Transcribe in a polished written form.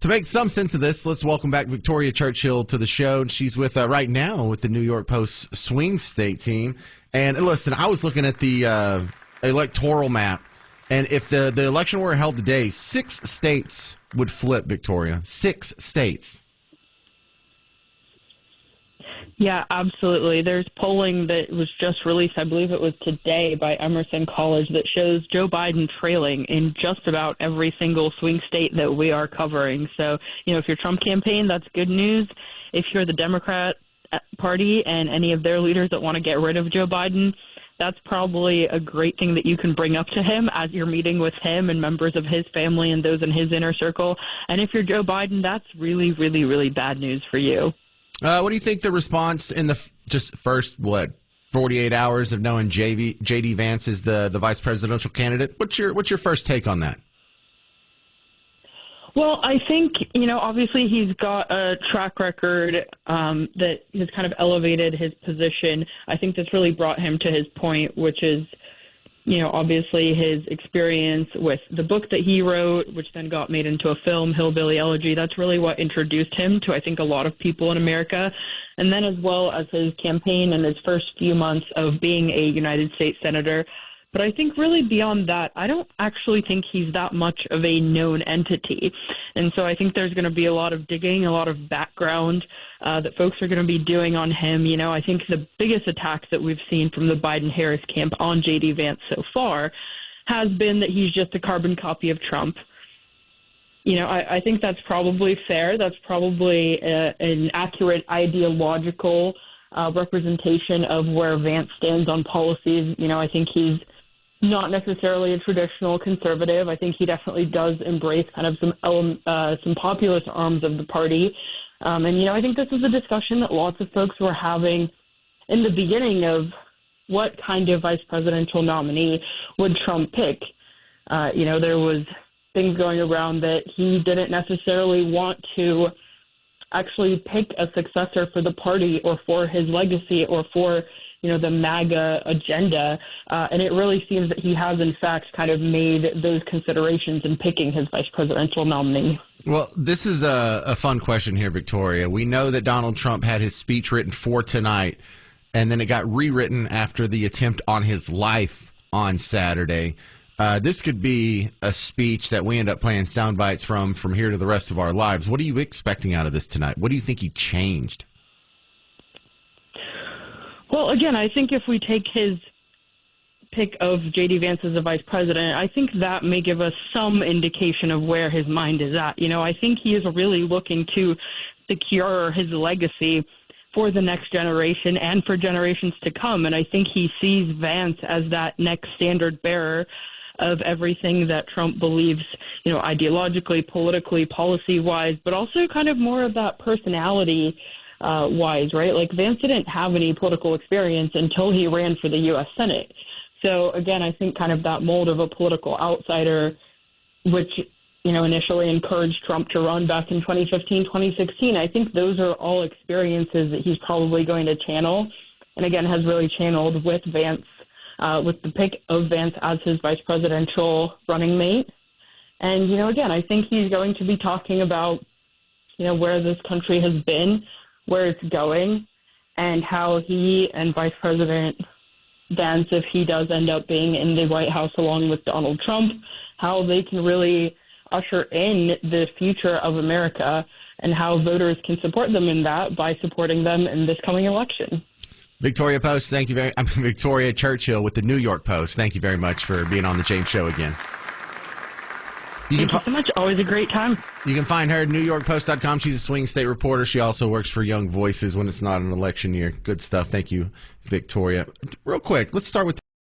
To make some sense of this, let's welcome back Victoria Churchill to the show. She's with right now with the New York Post swing state team. And listen, I was looking at the electoral map, and if the election were held today, 6 states would flip, Victoria. 6 states. Yeah, absolutely. There's polling that was just released, I believe it was today, by Emerson College that shows Joe Biden trailing in just about every single swing state that we are covering. So, if you're Trump campaign, that's good news. If you're the Democrat Party and any of their leaders that want to get rid of Joe Biden, that's probably a great thing that you can bring up to him as you're meeting with him and members of his family and those in his inner circle. And if you're Joe Biden, that's really, really, really bad news for you. What do you think the response in the just first, 48 hours of knowing J.D. Vance is the vice presidential candidate? What's your first take on that? Well, I think, obviously he's got a track record that has kind of elevated his position. I think that's really brought him to his point, which is, obviously his experience with the book that he wrote, which then got made into a film, Hillbilly Elegy. That's really what introduced him to, I think, a lot of people in America. And then as well as his campaign and his first few months of being a United States Senator. But I think really beyond that, I don't actually think he's that much of a known entity. And so I think there's going to be a lot of digging, a lot of background that folks are going to be doing on him. I think the biggest attack that we've seen from the Biden-Harris camp on J.D. Vance so far has been that he's just a carbon copy of Trump. I think that's probably fair. That's probably an accurate ideological representation of where Vance stands on policies. I think he's not necessarily a traditional conservative. I think he definitely does embrace kind of some populist arms of the party. And I think this is a discussion that lots of folks were having in the beginning of what kind of vice presidential nominee would Trump pick. There was things going around that he didn't necessarily want to actually pick a successor for the party or for his legacy or for the MAGA agenda. And it really seems that he has, in fact, kind of made those considerations in picking his vice presidential nominee. Well, this is a fun question here, Victoria. We know that Donald Trump had his speech written for tonight, and then it got rewritten after the attempt on his life on Saturday. This could be a speech that we end up playing sound bites from here to the rest of our lives. What are you expecting out of this tonight? What do you think he changed? Well, again, I think if we take his pick of J.D. Vance as a vice president, I think that may give us some indication of where his mind is at. I think he is really looking to secure his legacy for the next generation and for generations to come. And I think he sees Vance as that next standard bearer of everything that Trump believes, ideologically, politically, policy-wise, but also kind of more of that personality wise, right? Like Vance didn't have any political experience until he ran for the U.S. Senate. So again, I think kind of that mold of a political outsider, which, initially encouraged Trump to run back in 2015, 2016. I think those are all experiences that he's probably going to channel. And again, has really channeled with Vance, with the pick of Vance as his vice presidential running mate. And, again, I think he's going to be talking about, where this country has been, where it's going, and how he and Vice President Vance, if he does end up being in the White House along with Donald Trump, how they can really usher in the future of America and how voters can support them in that by supporting them in this coming election. Victoria Churchill with the New York Post. Thank you very much for being on the James Show again. Thank you so much. Always a great time. You can find her at NewYorkPost.com. She's a swing state reporter. She also works for Young Voices when it's not an election year. Good stuff. Thank you, Victoria. Real quick, let's start with